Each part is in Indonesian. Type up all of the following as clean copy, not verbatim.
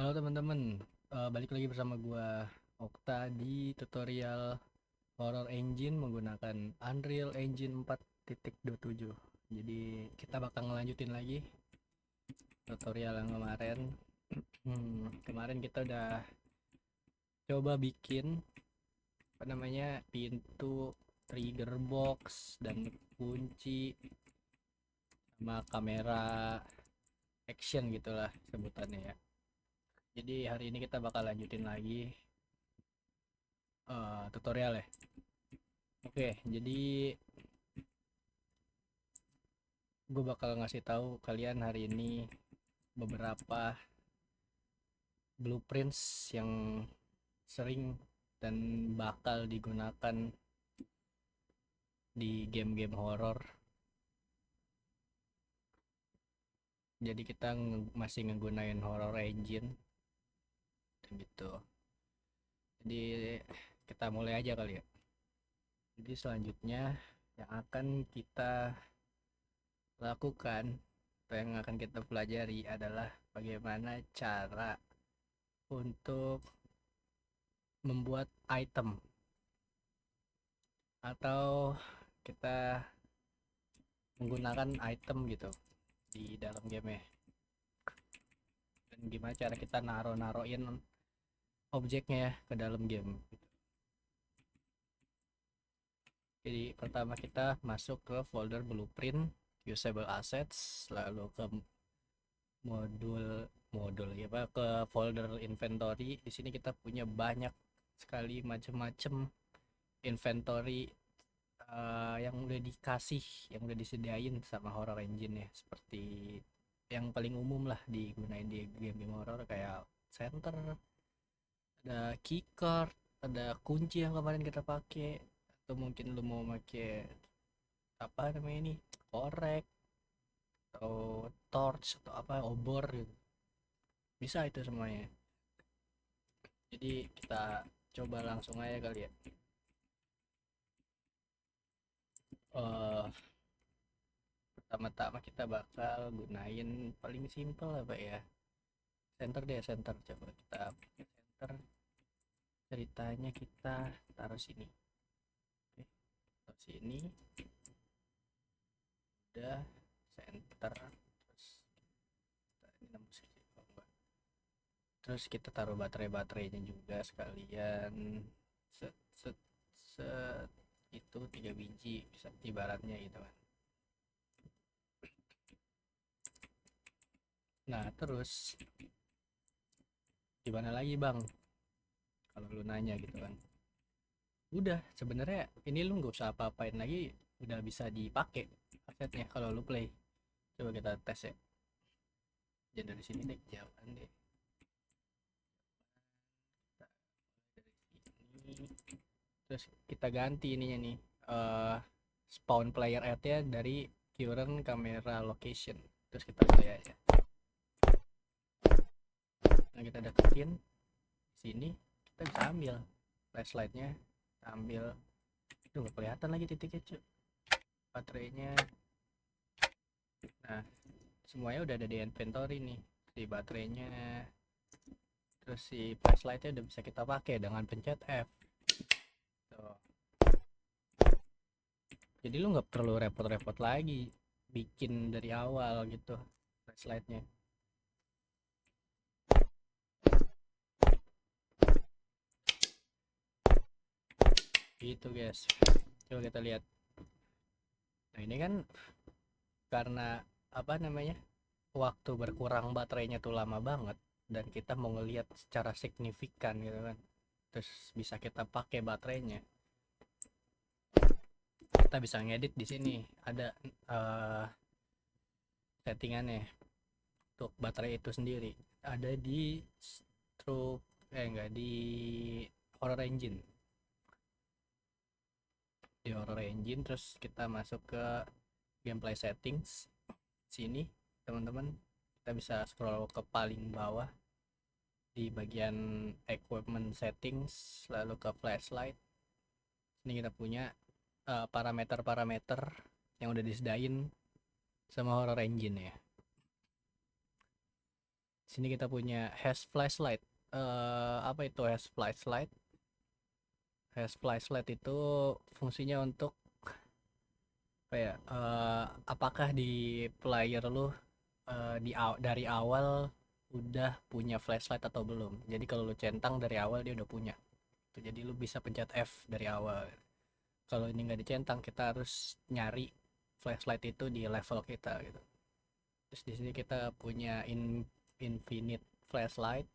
Halo teman-teman, balik lagi bersama gua Okta di tutorial Horror Engine menggunakan Unreal Engine 4.27. Jadi kita bakal ngelanjutin lagi tutorial yang kemarin. Kemarin kita udah coba bikin pintu, trigger box dan kunci sama kamera action gitulah sebutannya ya. Jadi hari ini kita bakal lanjutin lagi tutorial ya. Oke, jadi gue bakal ngasih tahu kalian hari ini beberapa blueprints yang sering dan bakal digunakan di game-game horror. Jadi kita masih ngegunain horror engine gitu. Jadi kita mulai aja kali ya. Jadi selanjutnya yang akan kita lakukan atau yang akan kita pelajari adalah bagaimana cara untuk membuat item atau kita menggunakan item gitu di dalam game ya, dan gimana cara kita naruhin objeknya ya ke dalam game gitu. Jadi pertama kita masuk ke folder blueprint, usable assets, lalu ke modul modul ya pak, ke folder inventory. Di sini kita punya banyak sekali macam-macam inventory yang udah dikasih, yang udah disediain sama horror engine ya, seperti yang paling umum lah digunain di game-game horror kayak center, ada keycard, ada kunci yang kemarin kita pakai, atau mungkin lu mau pakai apa namanya ini, korek atau torch atau apa obor gitu, bisa itu semuanya. Jadi kita coba langsung aja kali ya. uh, Pertama-tama kita bakal gunain paling simple apa ya, center deh, center. Coba kita pakai center, ceritanya kita taruh sini. Oke, taruh sini, udah center. Terus kita ini nembus aja. Oh, enggak. Terus kita taruh baterainya juga sekalian, set set set, itu 3 biji bisa ibaratnya gitu kan. Nah terus gimana lagi bang, kalau lu nanya gitu kan, udah sebenarnya ini lu nggak usah apa-apain lagi, udah bisa dipakai asetnya kalau lu play. Coba kita tes ya. Jadi dari sini deh, jauhan deh. Kita dari sini, terus kita ganti ininya nih, eh spawn player nya dari current camera location. Terus kita play aja. Nah kita deketin sini, kita bisa ambil flashlightnya, ambil. Itu nggak kelihatan lagi titiknya cuy, baterainya. Nah semuanya udah ada di inventory nih, si baterainya, terus si flashlightnya udah bisa kita pakai dengan pencet F tuh. Jadi lu nggak perlu repot-repot lagi bikin dari awal gitu flashlightnya gitu guys. Coba kita lihat. Nah ini kan karena apa namanya, waktu berkurang baterainya tuh lama banget, dan kita mau ngelihat secara signifikan gitu kan, terus bisa kita pakai baterainya. Kita bisa ngedit di sini, ada settingannya untuk baterai itu sendiri, ada di stroke, enggak di horror engine. Di horror engine terus kita masuk ke gameplay settings sini teman-teman. Kita bisa scroll ke paling bawah di bagian equipment settings, lalu ke flashlight. Ini kita punya parameter-parameter yang udah disediain sama horror engine ya. Sini kita punya has flashlight. Apa itu has flashlight? Has flashlight itu fungsinya untuk apa ya? Apakah di player lu dari awal udah punya flashlight atau belum? Jadi kalau lu centang dari awal dia udah punya. Jadi lu bisa pencet F dari awal. Kalau ini nggak dicentang, kita harus nyari flashlight itu di level kita gitu. Terus di sini kita punya infinite flashlight,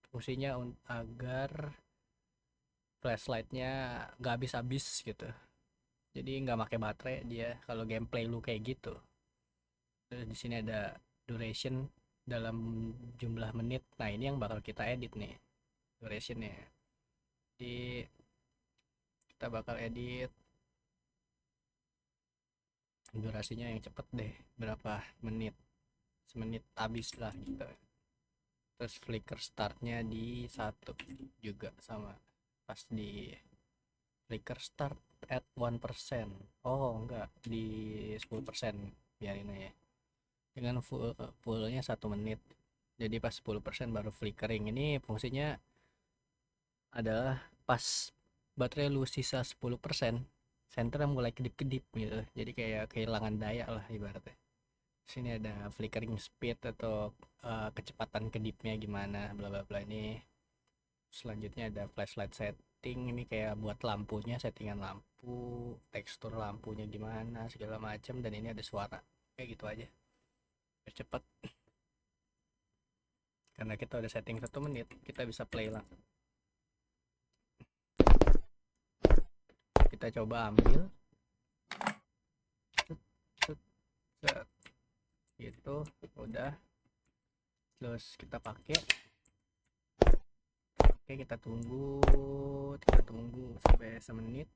fungsinya agar flashlightnya nggak habis-habis gitu. Jadi nggak pakai baterai dia kalau gameplay lu kayak gitu. Terus di sini ada duration dalam jumlah menit. Nah ini yang bakal kita edit nih durationnya. Jadi kita bakal edit durasinya yang cepet deh, berapa menit, semenit habis lah gitu. Terus flicker startnya di 1 juga sama, pas di flicker start at 1%. Oh enggak, di 10%, biarin aja dengan fullnya 1 menit. Jadi pas 10% baru flickering. Ini fungsinya adalah pas baterai lu sisa 10%, senternya mulai kedip-kedip gitu, jadi kayak kehilangan daya lah ibaratnya. Sini ada flickering speed atau kecepatan kedipnya gimana, bla bla bla. Ini selanjutnya ada flashlight setting. Ini kayak buat lampunya, settingan lampu, tekstur lampunya gimana segala macam. Dan ini ada suara, kayak gitu aja biar cepet. Karena kita udah setting 1 menit, kita bisa play lah. Kita coba ambil set, set, gitu udah. Terus kita pakai. Oke, kita tunggu sampai semenit.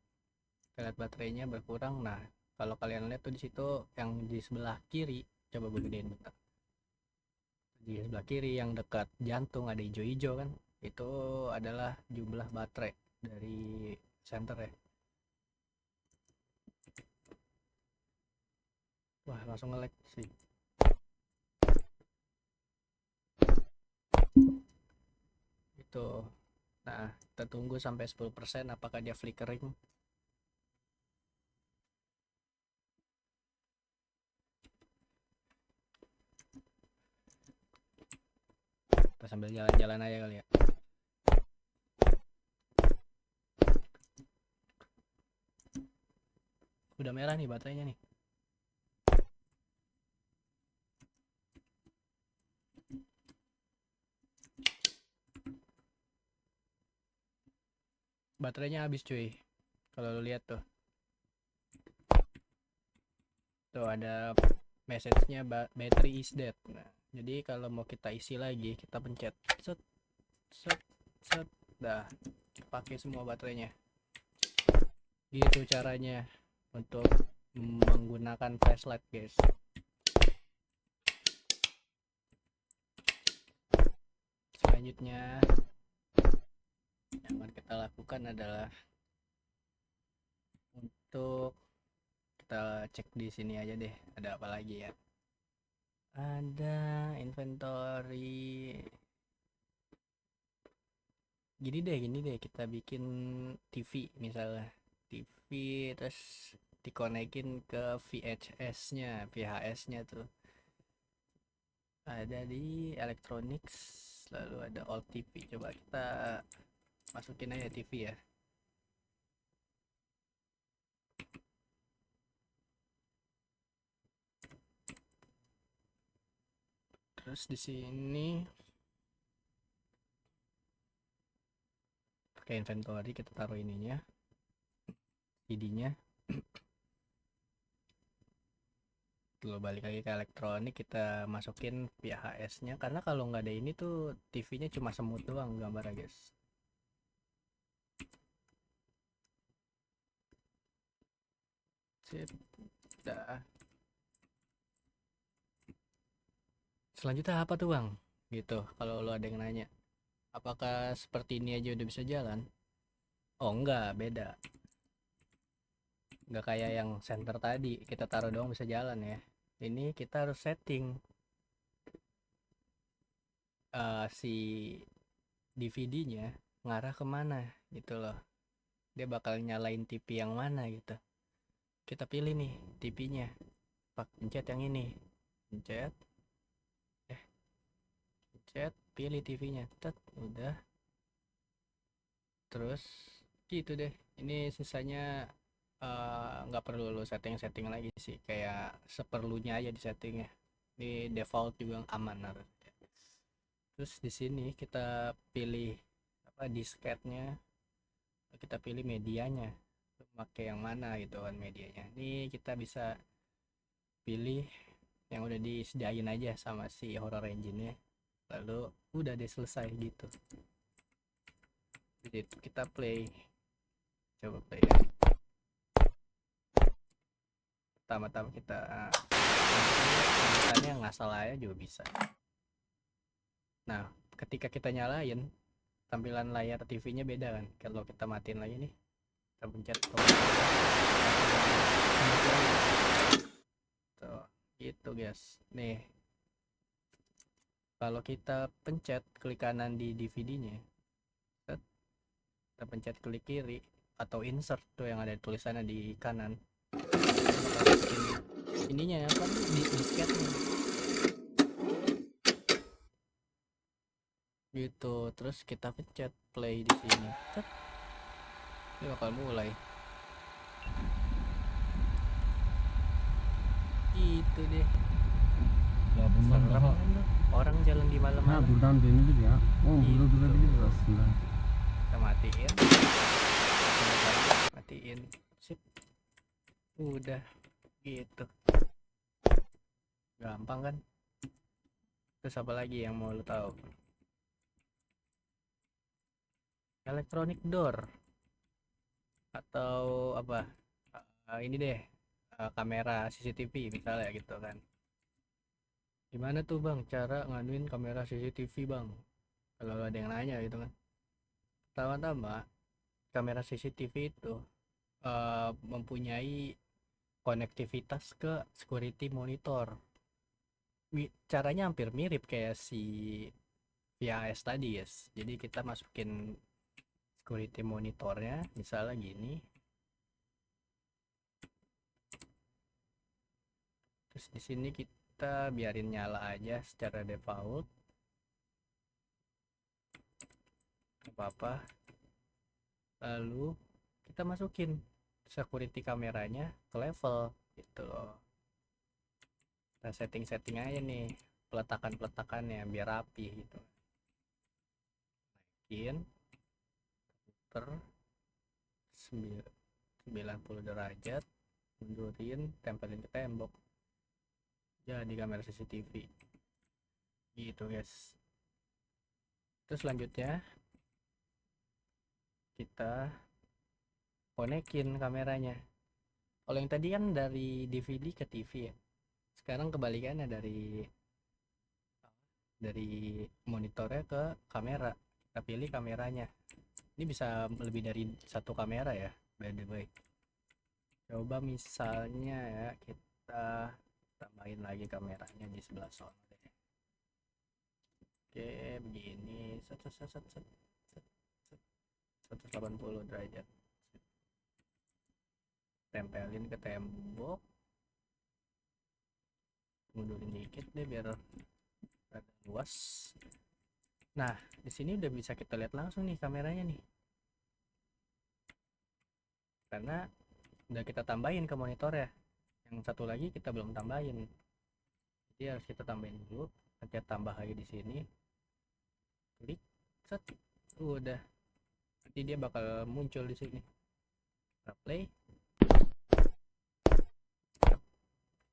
Kita lihat baterainya berkurang. Nah, kalau kalian lihat tuh di situ yang di sebelah kiri, coba gue gedein bentar. Di sebelah kiri yang dekat jantung ada hijau-hijau kan? Itu adalah jumlah baterai dari center ya. Wah, langsung nge-lag sih. Itu. Nah, kita tunggu sampai 10% apakah dia flickering. Kita sambil jalan-jalan aja kali ya. Udah merah nih baterainya nih. Baterainya habis cuy. Kalau lu lihat tuh. Tuh ada message-nya battery is dead. Nah, jadi kalau mau kita isi lagi, kita pencet set set set. Dah, pakai semua baterainya. Gitu caranya untuk menggunakan flashlight, guys. Selanjutnya yang akan kita lakukan adalah untuk kita cek di sini aja deh, ada apa lagi ya. Ada inventory. Gini deh kita bikin TV misalnya. TV terus dikonekin ke VHS-nya, VHS-nya tuh ada di electronics, lalu ada all TV. Coba kita masukin aja TV ya. Terus di sini pakai inventory, kita taruh ininya, CD-nya. Lalu balik lagi ke elektronik, kita masukin VHS-nya, karena kalau nggak ada ini tuh TV-nya cuma semut doang gambarnya, guys. Sip, dah. Selanjutnya apa tuh bang? Gitu, kalau lo ada yang nanya, apakah seperti ini aja udah bisa jalan? Oh enggak, beda. Enggak kayak yang center tadi, kita taruh doang bisa jalan ya. Ini kita harus setting. si DVD-nya ngarah kemana gitu loh, dia bakal nyalain TV yang mana gitu. Kita pilih nih TV-nya, pencet yang ini, pencet pencet pilih TV-nya, tet udah. Terus gitu deh, ini sisanya nggak perlu lo setting-setting lagi sih, kayak seperlunya aja di settingnya, di default juga aman harus. Terus di sini kita pilih apa disketnya, kita pilih medianya, pakai yang mana gitu kan medianya. Ini kita bisa pilih yang udah disediain aja sama si horror engine-nya, lalu udah deh selesai gitu. Jadi kita play, coba play ya. Pertama-tama kita misalnya nggak salah ya juga bisa. Nah, ketika kita nyalain, tampilan layar TV-nya beda kan. Kalau kita matiin lagi nih, kita pencet tuh, gitu guys. Nih, kalau kita pencet klik kanan di DVD-nya, kita pencet klik kiri atau insert tuh yang ada tulisannya di kanan, ininya apa di disketnya gitu. Terus kita pencet play di sini, ini bakal mulai gitu deh. Ya bundan Serem daha kan tuh, orang jalan di ha malam-malam. buradan dönülür ya. Oğlum burada Gitu. durabiliriz aslında. Kita matiin, matiin, sip, udah gitu, gampang kan. Terus apa lagi yang mau lo tahu? Electronic door atau apa, ini deh, kamera CCTV misalnya gitu kan. Gimana tuh bang cara nganuin kamera CCTV bang, kalau ada yang nanya gitu kan. Pertama-tama, kamera CCTV itu mempunyai konektivitas ke security monitor. Caranya hampir mirip kayak si VHS tadi guys. Jadi kita masukin security monitornya misalnya gini, terus di sini kita biarin nyala aja secara default, apa-apa. Lalu kita masukin security kameranya ke level gitu loh. Kita setting-setting aja nih peletakan-peletakannya biar rapi gitu. Naikin per 90 derajat, mundurin, tempelin ke tembok, jadi kamera CCTV gitu guys. Terus selanjutnya kita konekin kameranya. Kalau yang tadi kan dari DVD ke TV ya, sekarang kebalikannya dari monitornya ke kamera. Kita pilih kameranya, ini bisa lebih dari satu kamera ya by the way. Coba misalnya ya, kita tambahin lagi kameranya di sebelah sana deh. Oke begini, 180 derajat, tempelin ke tembok, mundurin dikit deh biar rada luas. Nah di sini udah bisa kita lihat langsung nih kameranya nih, karena udah kita tambahin ke monitor ya. Yang satu lagi kita belum tambahin, jadi harus kita tambahin dulu. Nanti tambah lagi di sini, klik, set, udah. Nanti dia bakal muncul di sini. Kita play,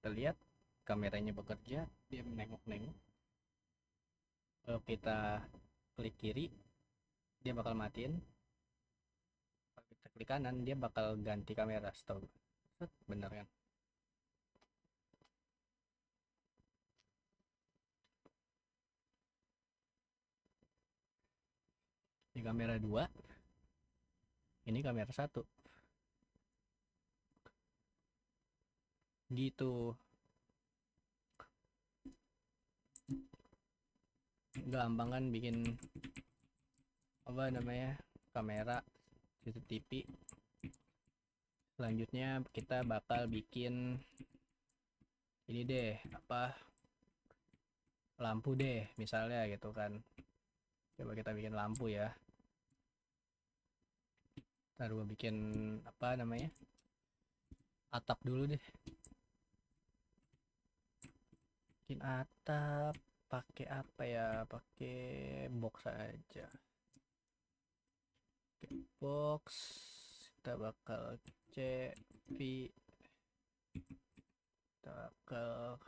kita lihat kameranya bekerja, dia menengok-nengok. Kalau kita klik kiri, dia bakal matiin. Kalau kita klik kanan, dia bakal ganti kamera. Stop, bener kan? Ini kamera 2, ini kamera 1 gitu. gampang kan bikin apa namanya kamera CCTV. Selanjutnya kita bakal bikin ini deh, apa, lampu deh misalnya gitu kan. Coba kita bikin lampu ya. Ntar gua bikin apa namanya atap dulu deh. Bikin atap pakai apa ya, pakai box aja. Pakai box, kita bakal CV, kita bakal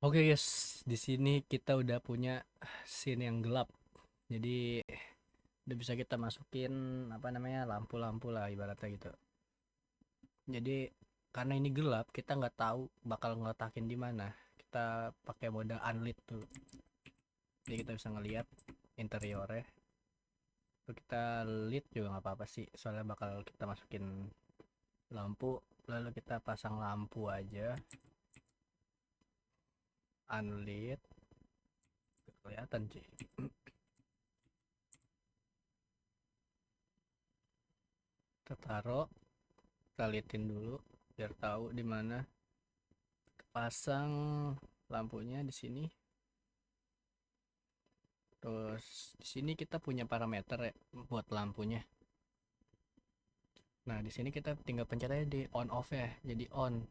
Oke guys, di sini kita udah punya scene yang gelap. Jadi udah bisa kita masukin apa namanya lampu-lampu lah ibaratnya gitu. Jadi karena ini gelap, kita nggak tahu bakal ngeletakin di mana. Kita pakai mode unlit dulu. Jadi kita bisa ngelihat interiornya. Terus kita lit juga nggak apa-apa sih, soalnya bakal kita masukin lampu. Lalu kita pasang lampu aja, unlit, kelihatan sih. Kita taruh, kita liatin dulu biar tahu di mana. Pasang lampunya di sini. Terus di sini kita punya parameter ya buat lampunya. Nah, di sini kita tinggal pencet aja di on off ya. Jadi on.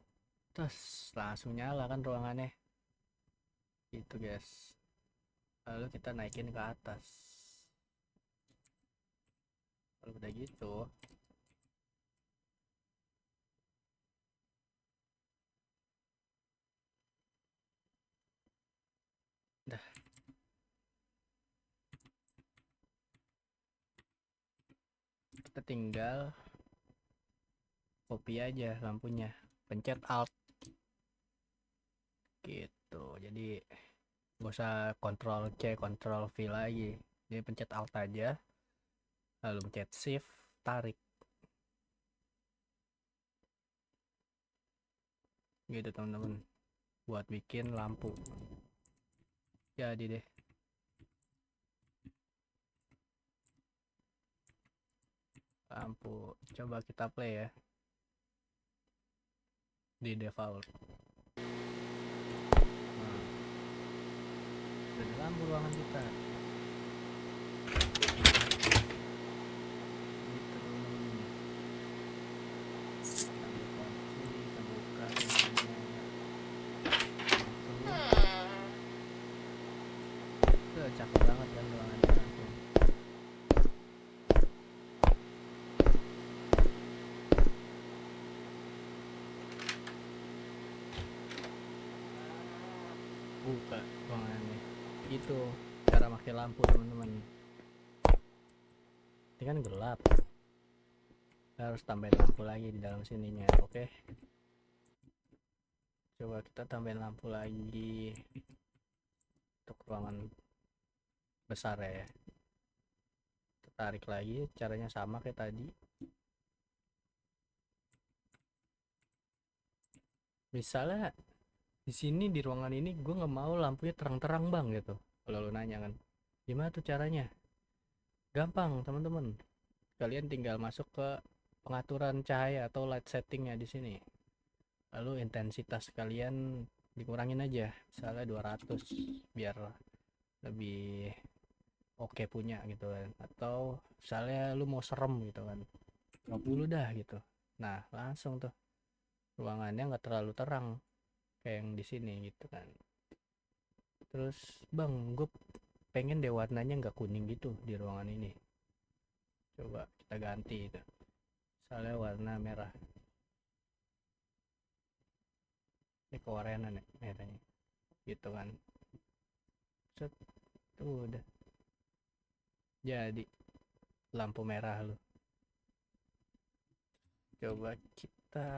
Terus langsung nyala kan ruangannya. Gitu, guys. Lalu kita naikin ke atas. Kalau udah gitu, udah kita tinggal copy aja lampunya. Pencet alt gitu. Jadi gak usah Ctrl C, Ctrl V lagi. Jadi pencet alt aja. Lalu pencet shift, tarik. Gitu teman-teman. Buat bikin lampu. Jadi deh. Lampu. Coba kita play ya. Di default. Nah, udah ada lampu ruangan kita. Gitu. Kita kunci, kita buka pintunya. Tuh, cakep banget kan ruangannya langsung. Buka ruangannya. Gitu cara pakai lampu teman-teman. Ini kan gelap. Kita harus tambahin lampu lagi di dalam sininya. Oke. Coba kita tambahin lampu lagi untuk ruangan besar ya. Kita tarik lagi, caranya sama kayak tadi. Misalnya di sini di ruangan ini gue nggak mau lampunya terang-terang bang gitu. Kalau lu nanya kan, gimana tuh caranya? Gampang teman-teman. Kalian tinggal masuk ke pengaturan cahaya atau light settingnya di sini. Lalu intensitas kalian dikurangin aja, misalnya 200 biar lebih oke punya gitu kan, atau misalnya lu mau serem gitu kan 50 dah gitu. Nah langsung tuh ruangannya nggak terlalu terang kayak yang di sini gitu kan. Terus bang, gue pengen deh warnanya nggak kuning gitu di ruangan ini, coba kita ganti itu, misalnya warna merah. Ini kewarnaan ya merahnya gitu kan. Set, tuh udah jadi lampu merah lu. Coba kita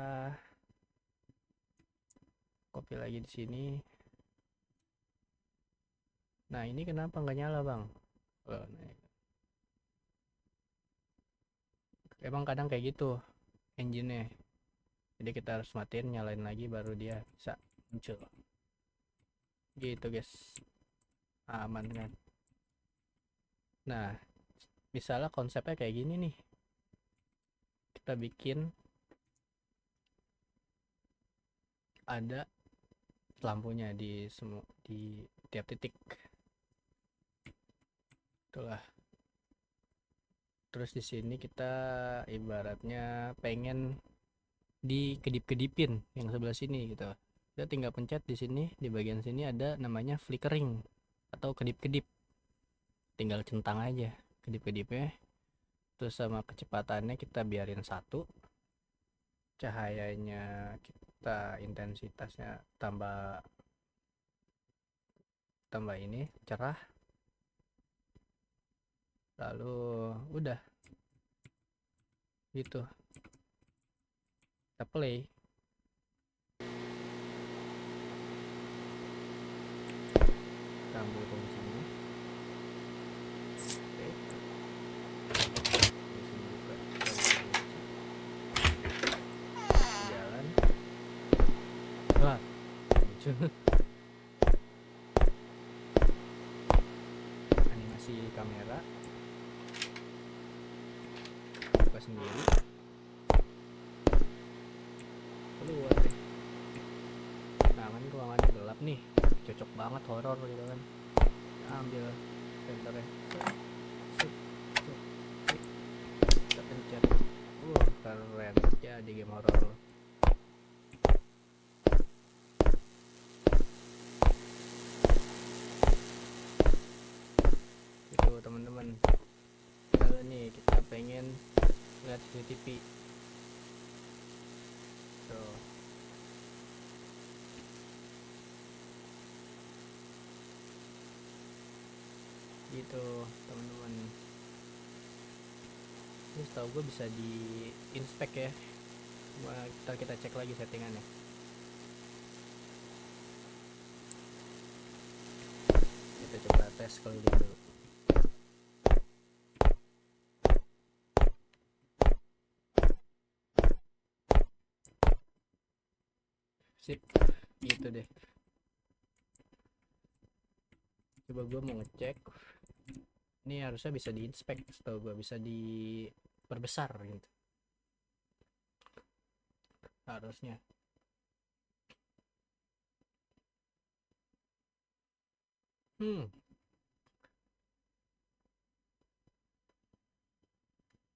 copy lagi di sini. Nah ini kenapa nggak nyala bang? Oh, nah, emang kadang kayak gitu engine-nya. Jadi kita harus matiin, nyalain lagi baru dia bisa muncul. Gitu guys. Aman kan? Nah, misalnya konsepnya kayak gini nih. Kita bikin ada lampunya di semua di tiap titik. Itulah. Terus di sini kita ibaratnya pengen dikedip-kedipin yang sebelah sini gitu. Kita tinggal pencet di sini, di bagian sini ada namanya flickering atau kedip-kedip. Tinggal centang aja kedip-kedipnya. Terus sama kecepatannya kita biarin 1. Cahayanya kita intensitasnya tambah tambah ini cerah. Lalu udah gitu. Kita play. Kita ambil fungsinya. Oke. Di sini buka. Jalan. Wah, muncul animasi kamera. Buka sendiri. Keluar deh. Nah kan ruangannya gelap nih, cocok banget horor gitu kan. Ambil senternya, kita pencet, keren, jadi game horor. Itu teman-teman, kalau nih kita pengen lihat CCTV tuh. Gitu teman-teman, ini setahu gue bisa di inspect ya. Kita cek lagi settingannya. Kita coba tes keliling dulu. Sip, gitu deh. Coba gue mau ngecek, ini harusnya bisa diinspect, setahu gue bisa diperbesar gitu harusnya.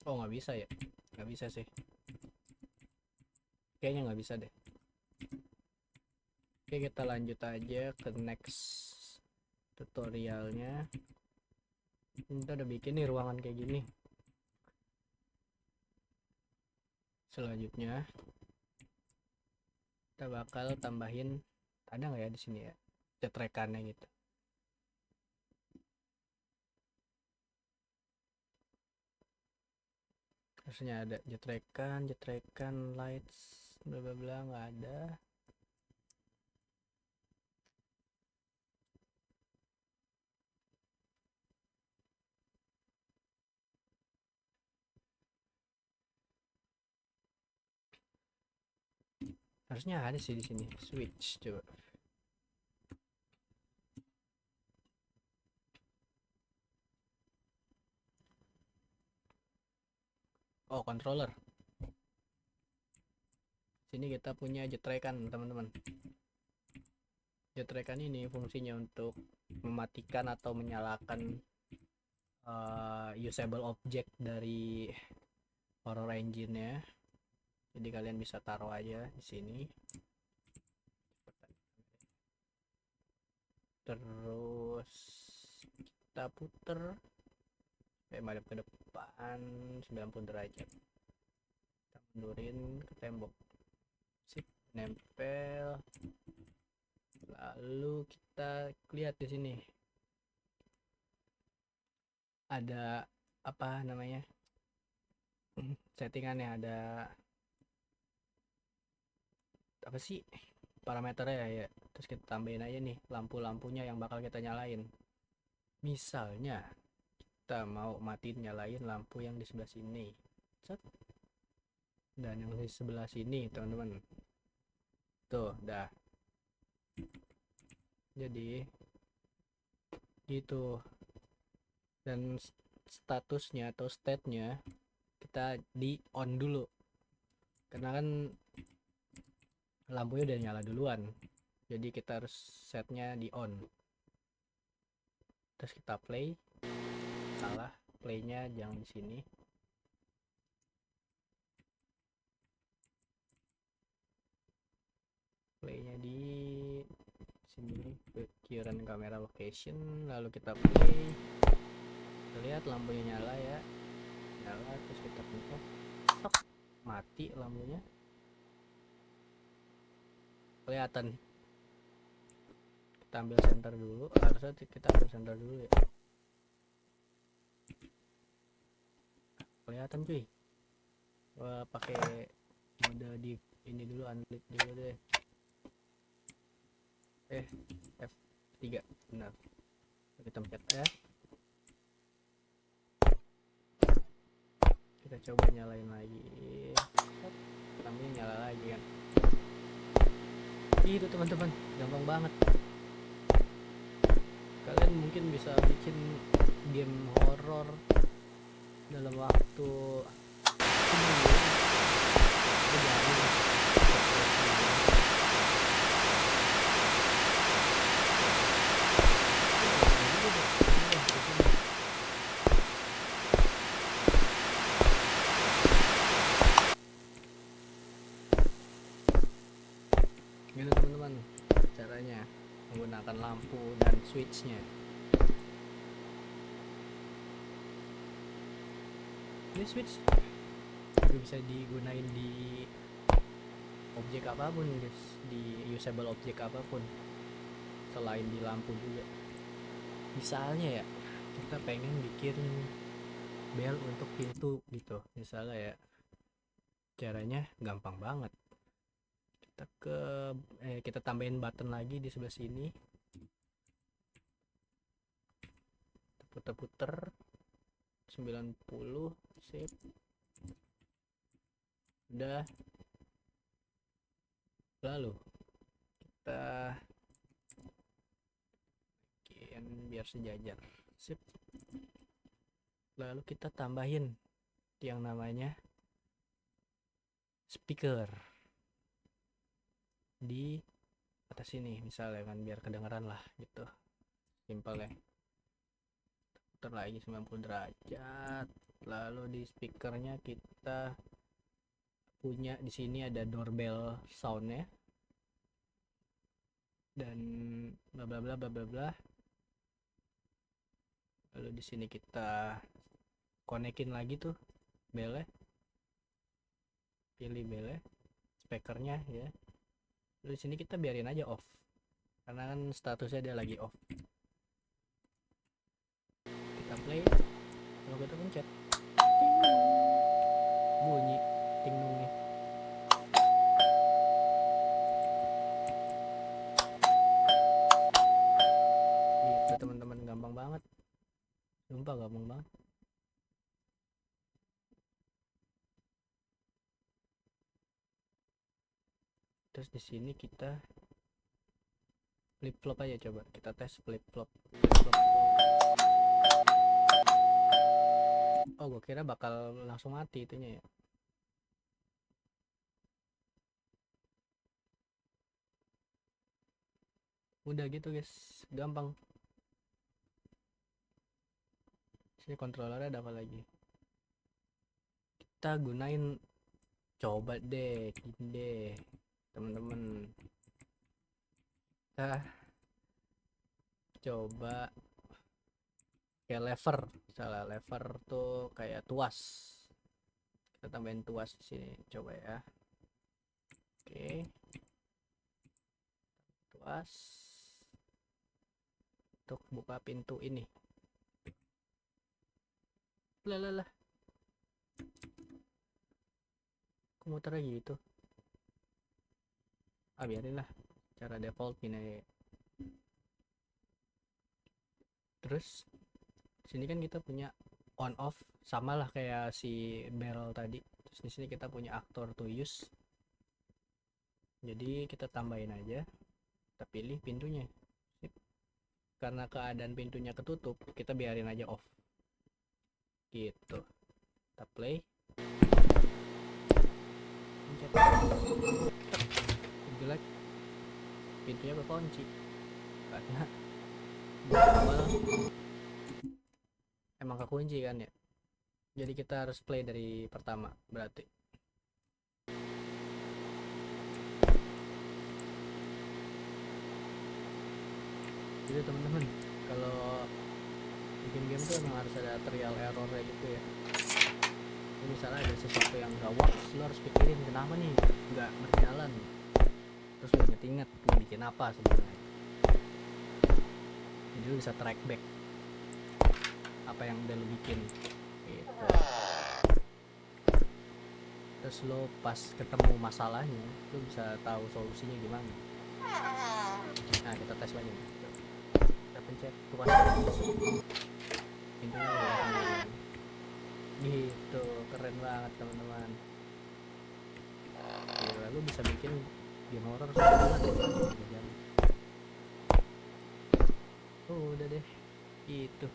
Oh nggak bisa ya, nggak bisa sih, kayaknya nggak bisa deh. Oke, kita lanjut aja ke next tutorialnya. Kita udah bikin nih ruangan kayak gini. Selanjutnya kita bakal tambahin, ada nggak ya di sini ya jetrekannya gitu. Harusnya ada jetrekan lights bla bla bla, nggak ada. Harusnya ada sih di sini switch, coba. Oh, controller. Sini kita punya jetrekan teman-teman. Jetrekan ini fungsinya untuk mematikan atau menyalakan usable object dari horror engine ya. Jadi kalian bisa taruh aja di sini. Terus kita puter madep ke depan 90 derajat. Kita mundurin ke tembok. Sip, nempel. Lalu kita lihat di sini. Ada apa namanya? Settingannya ada apa sih? Parameternya ya. Terus kita tambahin aja nih lampu-lampunya yang bakal kita nyalain. Misalnya kita mau matiin nyalain lampu yang di sebelah sini. Set. Dan yang di sebelah sini, teman-teman. Tuh, dah. Jadi gitu. Dan statusnya atau state-nya kita di on dulu. Karena kan lampunya udah nyala duluan. Jadi kita harus setnya di on. Terus kita play. Salah, playnya jangan di sini. Playnya di sini, current camera location. Lalu kita play. Kita lihat lampunya nyala ya. Nyala, terus kita pencet. Mati lampunya. Kelihatan. Kita ambil center dulu. Harusnya kita ambil center dulu ya. Kelihatan cuy. Wah, pakai mode di ini dulu, unlit dulu deh. F3 benar. Kita pencet ya. Kita coba nyalain lagi. Lampunya nyala lagi kan. Itu teman-teman, gampang banget. Kalian mungkin bisa bikin game horror dalam waktu gitu teman-teman, caranya menggunakan lampu dan switchnya. Ini switch juga bisa digunain di objek apapun guys, di usable objek apapun selain di lampu juga. Misalnya ya kita pengen bikin bel untuk pintu gitu misalnya ya, caranya gampang banget. Kita tambahin button lagi di sebelah sini, puter-puter 90, sip, udah. Lalu kita bikin biar sejajar, sip. Lalu kita tambahin yang namanya speaker di atas sini misalnya kan, biar kedengeran lah gitu, simpel ya. Putar lagi 90 derajat. Lalu di speakernya kita punya di sini ada doorbell soundnya dan bla bla bla bla bla bla. Lalu di sini kita konekin lagi tuh belnya, pilih belnya, speakernya ya. Lalu di sini kita biarin aja off karena kan statusnya dia lagi off. Kita play, kalau kita pencet bunyi tingungnya. Gitu teman-teman, gampang banget, sumpah gampang banget. Terus di sini kita flip flop aja, coba kita tes flip flop. Oh, gue kira bakal langsung mati itunya ya. Udah gitu guys, gampang. Sini controllernya ada apa lagi? Kita gunain, coba deh gini deh teman-teman, kita coba kayak lever. Salah, lever tuh kayak tuas, kita tambahin tuas di sini, coba ya. Oke, tuas untuk buka pintu ini. Lah, kok muter gitu? Biarin lah, cara default gini. Terus sini kan kita punya on off, sama lah kayak si barrel tadi. Terus di sini kita punya actor to use, jadi kita tambahin aja, kita pilih pintunya. Karena keadaan pintunya ketutup, kita biarin aja off gitu. Kita play, pencet jelek, pintunya berkunci karena awal emang kekunci kan ya, jadi kita harus play dari pertama berarti. Jadi teman-teman, kalau bikin game tuh emang harus ada trial error kayak gitu ya. Jadi misalnya ada sesuatu yang gak works, lo harus pikirin kenapa nih nggak berjalan, terus lo inget-inget lo bikin apa sebenarnya, jadi lo bisa track back apa yang udah lo bikin gitu. Terus lo pas ketemu masalahnya lo bisa tahu solusinya gimana. Nah, kita tes lagi nih. Kita pencet tuas pintunya langsung gitu. Keren banget teman-teman. Gila, lu bisa bikin game horror banget. Udah deh gitu.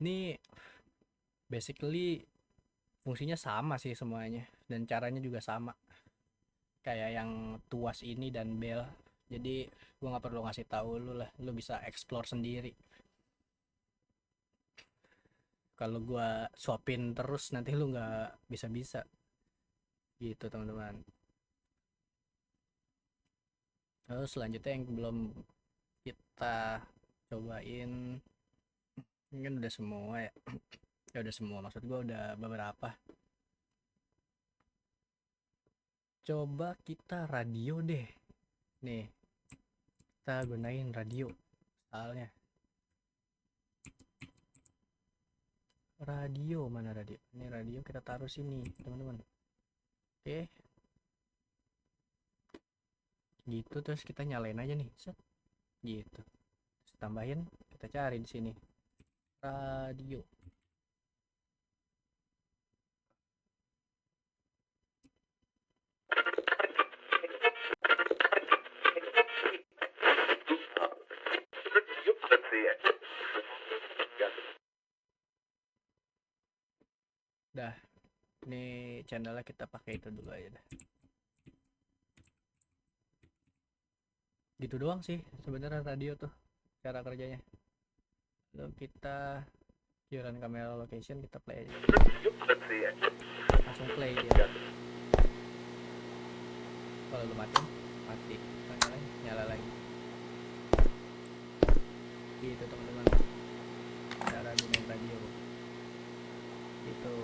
Ini basically fungsinya sama sih semuanya, dan caranya juga sama kayak yang tuas ini dan bel. Jadi gua nggak perlu ngasih tahu lu lah, lu bisa explore sendiri. Kalau gua swapin terus nanti lu nggak bisa gitu teman-teman. Terus selanjutnya yang belum kita cobain, ini kan udah semua ya. Ya udah semua, maksud gua udah beberapa. Coba kita radio deh. Nih, kita gunain radio soalnya. Radio mana radio? Ini radio kita taruh sini teman-teman. Oke, gitu. Terus kita nyalain aja nih, set gitu. Terus tambahin, kita cari di sini radio. Dah, ini channelnya kita pakai itu dulu aja dah. Gitu doang sih sebenarnya radio tuh cara kerjanya. Lalu kita giliran kamera location, kita play aja. Langsung play dia. Kalau lu mati, nyala lagi. Gitu teman-teman, cara gunain radio gitu.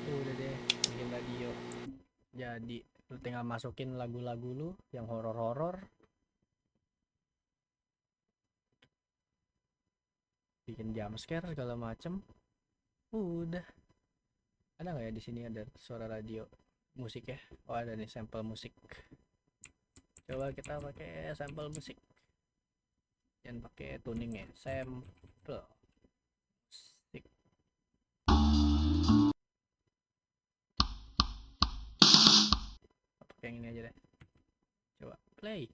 Udah deh bikin radio jadi. Lu tinggal masukin lagu-lagu lu yang horor-horor, bikin jumpscare segala macem. Udah. Ada nggak ya di sini ada suara radio musik ya? Oh ada nih, sampel musik. Coba kita pakai sampel musik, jangan pakai tuning ya, sampel musik. Pakai yang ini aja deh. Coba play.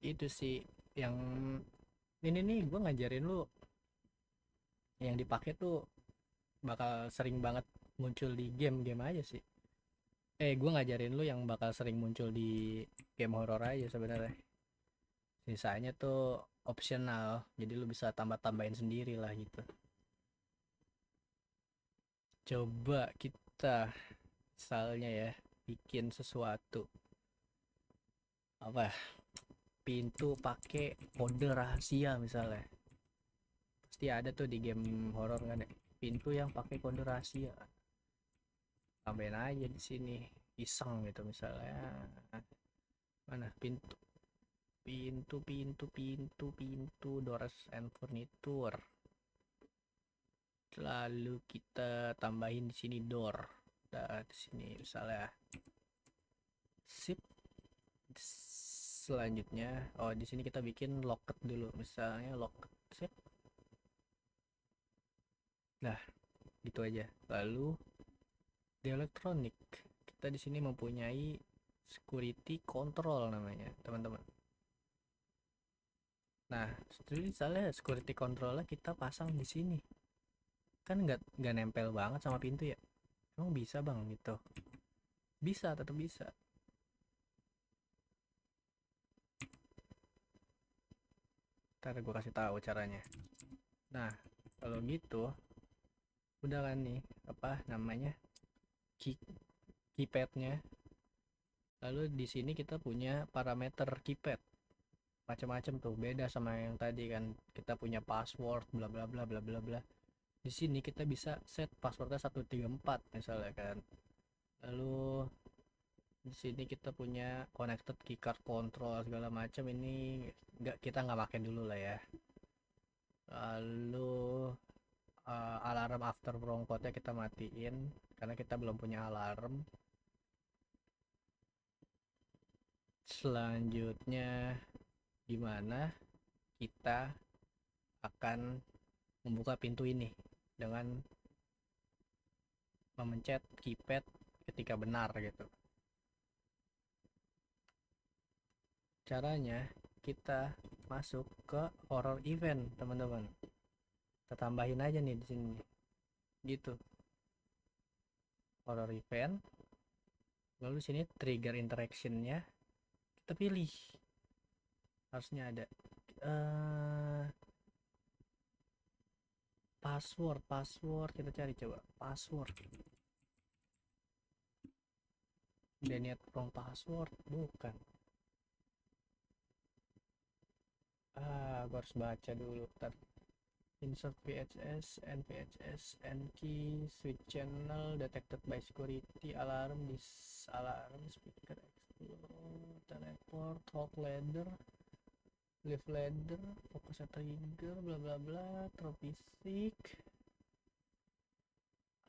itu sih yang ini nih gue ngajarin lu yang dipakai tuh bakal sering banget muncul di game-game aja sih. Gue ngajarin lu yang bakal sering muncul di game horror aja sebenarnya. Sisanya tuh optional, jadi lu bisa tambah-tambahin sendiri lah gitu. Coba kita misalnya ya bikin sesuatu apa pintu pakai kode rahasia misalnya. Pasti ada tuh di game horor kan ya, pintu yang pakai kode rahasia. Tambahin aja di sini iseng gitu misalnya. Mana pintu pintu doors and furniture, lalu kita tambahin di sini door. Nah, di sini misalnya sip. Selanjutnya di sini kita bikin locket dulu misalnya locket sip. Nah gitu aja. Lalu di elektronik kita di sini mempunyai security control namanya teman-teman. Nah, misalnya security controlnya kita pasang di sini, kan nggak nempel banget sama pintu ya. Emang bisa bang gitu? Bisa, tetap bisa. Ntar gue kasih tahu caranya. Nah, kalau gitu, udah kan nih apa namanya keypadnya. Lalu di sini kita punya parameter keypad macam-macam tuh, beda sama yang tadi kan kita punya password bla bla bla bla bla bla. Di sini kita bisa set passwordnya 134 misalnya kan. Lalu di sini kita punya connected keycard control segala macam, ini kita nggak pakai dulu lah ya. Lalu alarm after prompt-nya kita matiin karena kita belum punya alarm. Selanjutnya gimana kita akan membuka pintu ini dengan memencet keypad ketika benar gitu. Caranya kita masuk ke horror event teman-teman. Kita tambahin aja nih di sini gitu, horror event. Lalu sini trigger interactionnya kita pilih, harusnya ada password kita cari, coba password. Udah niat wrong password bukan, gue harus baca dulu. Ntar insert VHS and VHS and key switch channel detected by security alarm alarm speaker explode teleport hot ladder lift ladder focus trigger bla bla bla tropisik.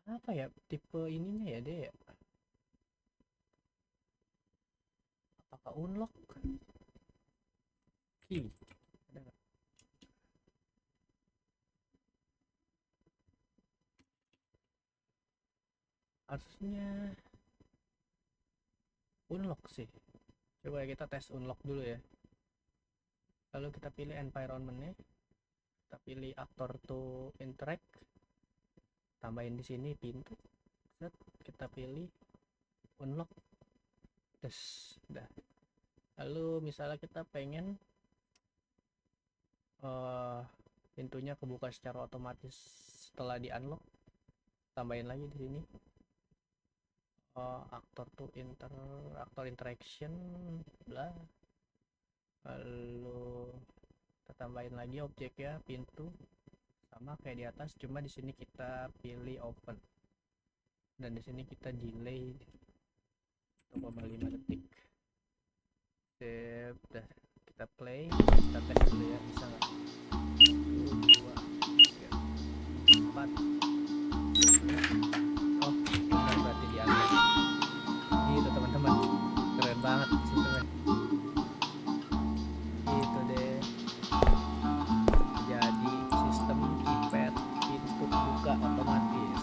Apa ya tipe ininya ya dia ya, apakah unlock key ada nggak? Harusnya unlock sih. Coba kita tes unlock dulu ya. Lalu kita pilih environment-nya, kita pilih actor to interact, tambahin di sini pintu, set, kita pilih unlock, tes, udah. Lalu misalnya kita pengen pintunya kebuka secara otomatis setelah di unlock, tambahin lagi di sini actor interaction bla. Lalu kita tambahin lagi objeknya pintu sama kayak di atas, cuma di sini kita pilih open dan di sini kita delay 1,5 detik. Sip, udah kita play, kita tes dulu ya, bisa nggak? 1 2 3 4. Oh benar, berarti di atas gitu teman-teman, keren banget sistemnya. Gitu deh, jadi sistem keypad pintu buka otomatis.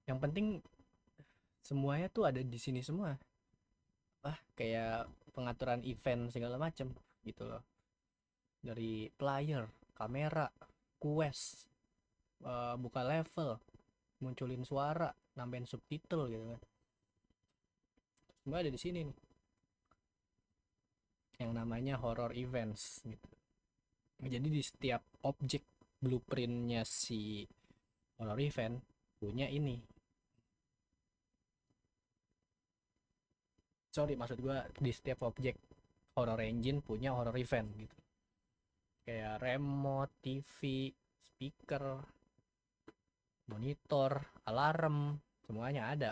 Yang penting semuanya tuh ada di sini semua. Kayak pengaturan event segala macam gitu loh. Dari player, kamera, quest, buka level, munculin suara, nambahin subtitle gitu kan. Semua ada di sini nih. Yang namanya horror events gitu. Jadi di setiap objek blueprintnya si horror event punya ini. Sorry, maksud gua di setiap objek horror engine punya horror event gitu. Kayak remote, TV, speaker, monitor, alarm, semuanya ada.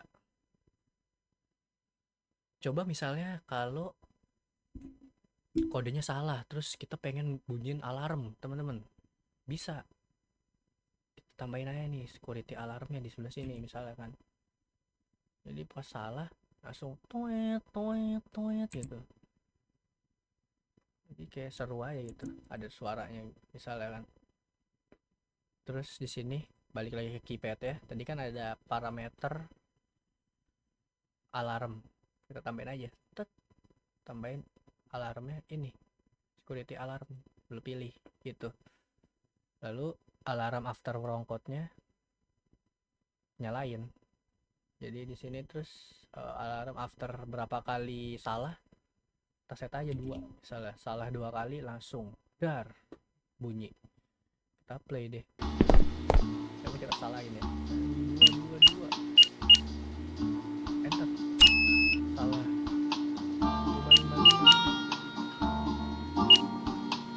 Coba misalnya kalau kodenya salah, terus kita pengen bunyiin alarm, teman-teman. Bisa. Kita tambahin aja nih security alarmnya di sebelah sini misalnya kan. Jadi pas salah langsung toet toet toet gitu. Jadi kayak seru aja gitu. Ada suaranya misalnya kan. Terus di sini balik lagi ke keypad ya. Tadi kan ada parameter alarm. Kita tambahin aja. Tet, tambahin alarmnya ini. Security alarm. Lu pilih gitu. Lalu alarm after wrong code-nya nyalain. Jadi di sini terus alarm after berapa kali salah kita set aja 2. Salah 2 kali langsung dar bunyi. Kita play deh. Coba kita salahin ya. 2 2 2. Enter. Salah. 5 5 5.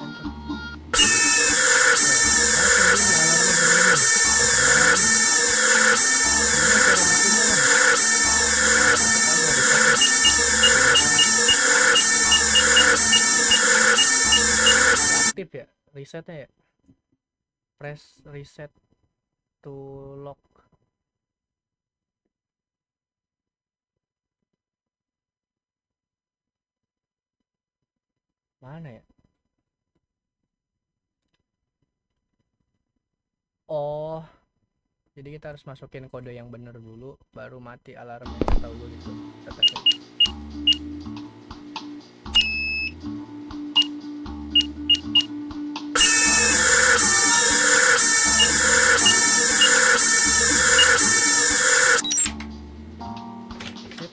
Enter. Aktif ya resetnya ya. Press reset to lock. Mana ya? Oh, jadi kita harus masukin kode yang bener dulu baru mati alarmnya. Tahu gue gitu. Kita tes aja. Sip.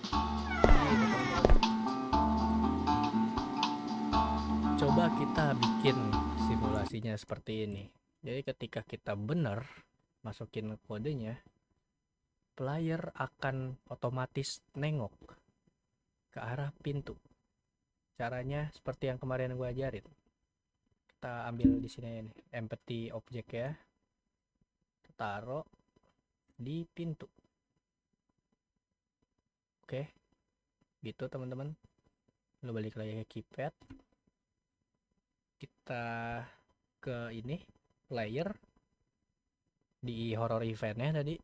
Coba kita bikin simulasinya seperti ini. Jadi ketika kita benar masukin kodenya, player akan otomatis nengok ke arah pintu. Caranya seperti yang kemarin gue ajarin. Kita ambil di sini nih, empty object ya. Kita taruh di pintu. Oke. Gitu teman-teman. Lu balik lagi ke keypad. Kita ke ini player di horror eventnya tadi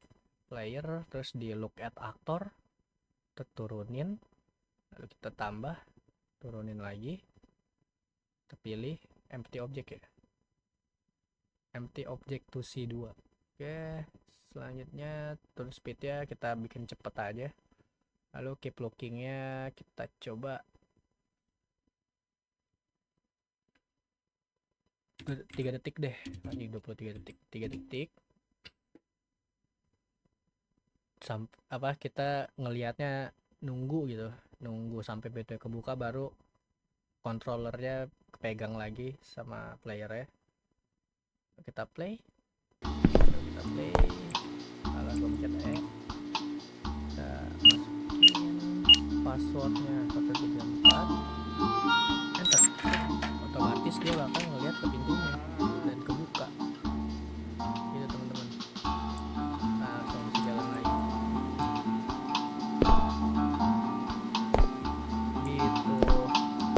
player, terus di look at actor kita turunin, lalu kita tambah, turunin lagi, kita pilih empty object ya, empty object to C2. Oke, selanjutnya turn speednya kita bikin cepet aja, lalu keep lookingnya kita coba 3 detik deh, anjing 23 detik, 3 detik. Kita ngelihatnya nunggu gitu, nunggu sampai pintu kebuka baru controllernya kepegang lagi sama player ya. Kita play, kalau gue pencet E kita masukin passwordnya 134, enter. Otomatis dia bakal ngelihat ke pintunya dan kebuka gitu teman-teman. Nah, langsung bisa jalan lagi gitu.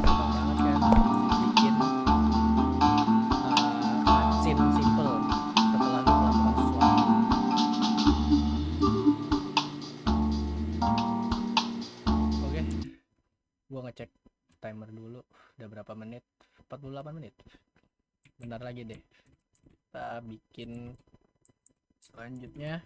Gampang banget kan bikin scene simple setelah lu melakukan sesuatu. Oke, gua ngecek timer dulu udah berapa menit. 48 menit. Bentar lagi deh kita bikin selanjutnya.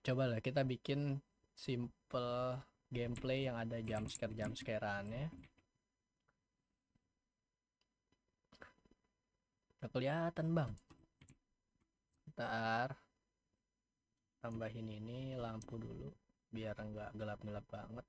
Coba lah kita bikin simple gameplay yang ada jump scareannya. Nggak kelihatan bang. Ntar tambahin ini lampu dulu biar nggak gelap-gelap banget.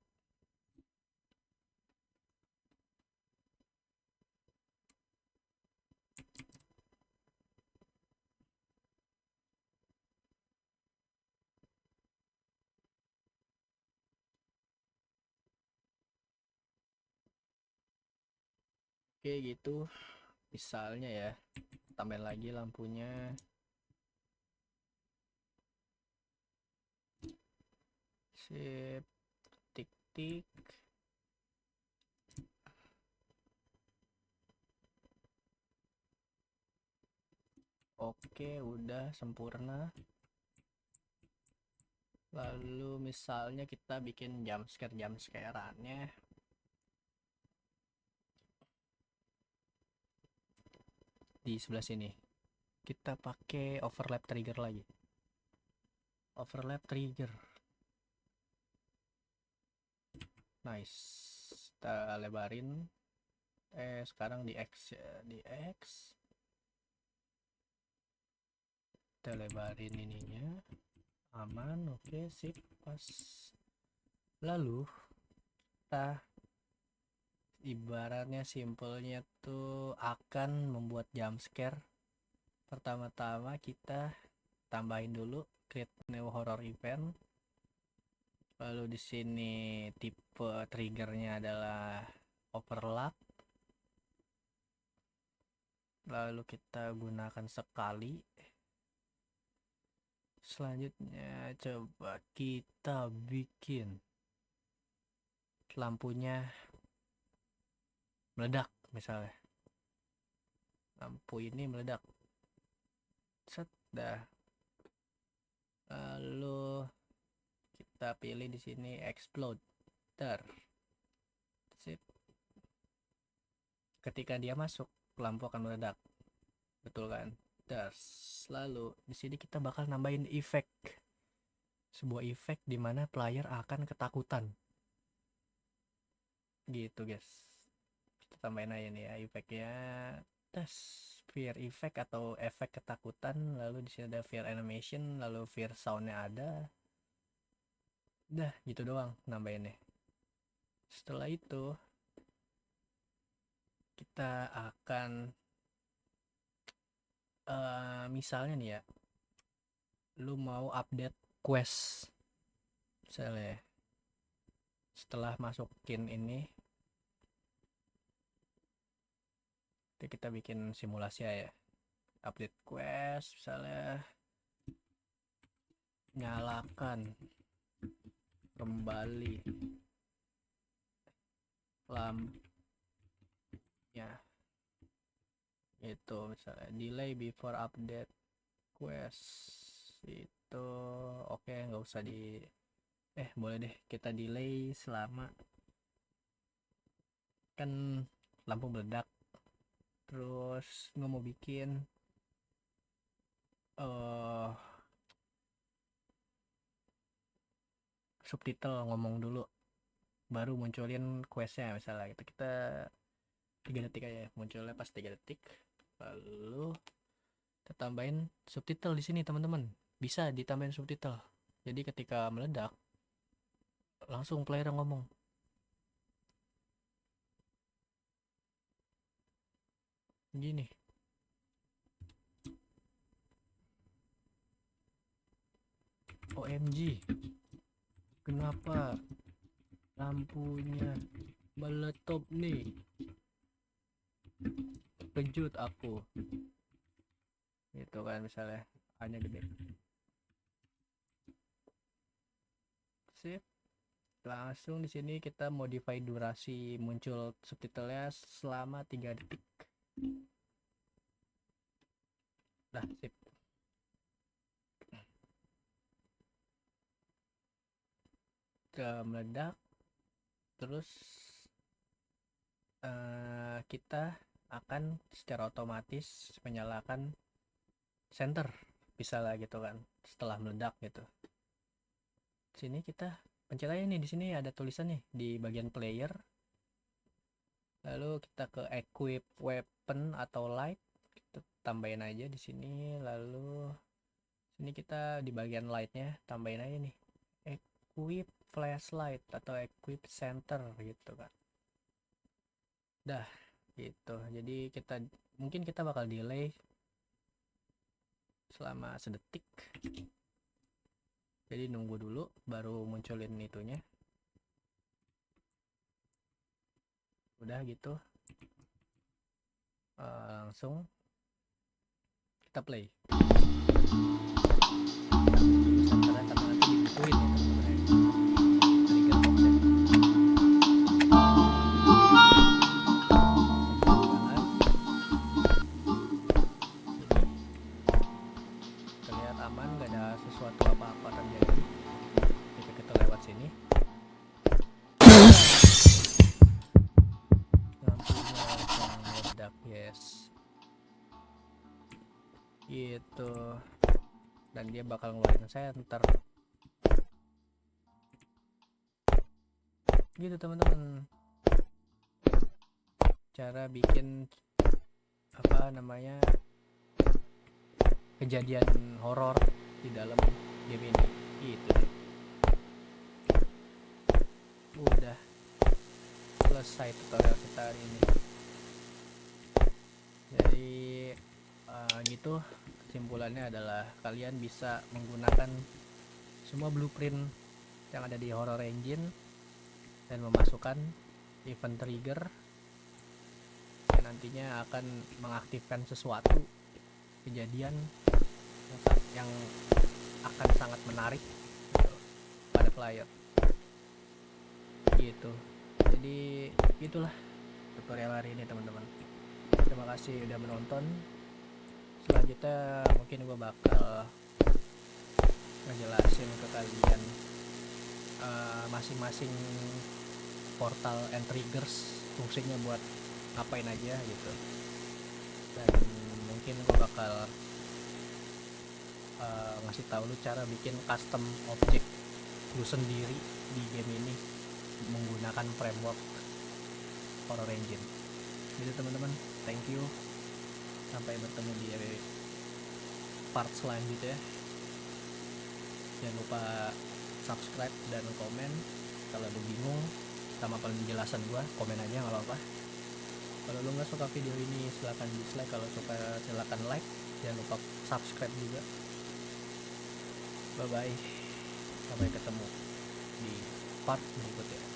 Oke gitu misalnya ya, tambahin lagi lampunya. Sip, tik-tik. Oke, udah sempurna. Lalu misalnya kita bikin jump scareannya. Di sebelah sini kita pakai overlap trigger lagi. Overlap trigger. Nice. Kita lebarin. Sekarang di X ya, di X. Kita lebarin ininya. Aman, oke, sip, pas. Lalu kita ibaratnya simpelnya tuh akan membuat jump scare. Pertama-tama kita tambahin dulu create new horror event. Lalu di sini tipe triggernya adalah overlap. Lalu kita gunakan sekali. Selanjutnya coba kita bikin lampunya meledak misalnya. Lampu ini meledak. Set dah. Lalu kita pilih di sini explode. Sip. Ketika dia masuk, lampu akan meledak. Betul kan? Lalu di sini kita bakal nambahin efek. Sebuah efek di mana player akan ketakutan. Gitu, guys. Kita tambahin aja nih ya efeknya. Fear effect atau efek ketakutan, lalu di sini ada fear animation, lalu fear soundnya ada. Dah gitu doang nambahinnya. Setelah itu kita akan misalnya nih ya, lu mau update quest misalnya. Setelah masukin ini kita bikin simulasi ya, update quest misalnya, nyalakan kembali lampunya itu, misalnya delay before update quest itu. Oke, nggak usah di boleh deh kita delay selama kan lampu meledak. Terus nggak mau bikin subtitle ngomong dulu baru munculin questnya misalnya gitu. Kita 3 detik aja munculnya, pas 3 detik. Lalu kita tambahin subtitle di sini teman-teman, bisa ditambahin subtitle, jadi ketika meledak langsung player ngomong. Gini, OMG kenapa lampunya meletup nih, kejut aku, gitu kan misalnya, hanya gede. Sip, langsung di sini kita modify durasi muncul subtitlenya selama 3 detik. Dah, sip. Udah meledak, terus kita akan secara otomatis menyalakan center bisa lah gitu kan setelah meledak gitu. sini kita pencet aja nih, di sini ada tulisan nih di bagian player. Lalu kita ke equip weapon atau light, kita tambahin aja di sini. Lalu sini kita di bagian lightnya tambahin aja nih equip flashlight atau equip center gitu kan. Dah gitu. Jadi mungkin kita bakal delay selama sedetik. Jadi nunggu dulu baru munculin itunya. Udah gitu. Langsung kita play. Senternya karena nanti dibutuhin ya teman-teman ya. Trigger boxnya. Terlihat aman, gak ada sesuatu apa-apa terjadi jika kita lewat sini. Lampunya langsung meledak, yes gitu, dan dia bakal ngeluarin center gitu teman-teman. Cara bikin apa namanya kejadian horor di dalam game ini gitu deh. Udah selesai tutorial kita hari ini. Jadi gitu, kesimpulannya adalah kalian bisa menggunakan semua blueprint yang ada di Horror Engine dan memasukkan event trigger yang nantinya akan mengaktifkan sesuatu kejadian yang akan sangat menarik gitu, pada player gitu. Jadi itulah tutorial hari ini teman-teman. Terima kasih udah menonton. Selanjutnya mungkin gue bakal ngejelasin ke kalian masing-masing portal and triggers fungsinya buat ngapain aja gitu, dan mungkin gue bakal ngasih tahu lu cara bikin custom object lu sendiri di game ini menggunakan framework Horror Engine gitu teman-teman. Thank you, sampai bertemu di part selanjutnya. Jangan lupa subscribe dan komen. Kalau lu bingung sama penjelasan gua, komen aja nggak apa-apa. Kalau lu nggak suka video ini silahkan dislike, kalau suka silahkan like. Jangan lupa subscribe juga. Bye bye, sampai ketemu di part berikutnya.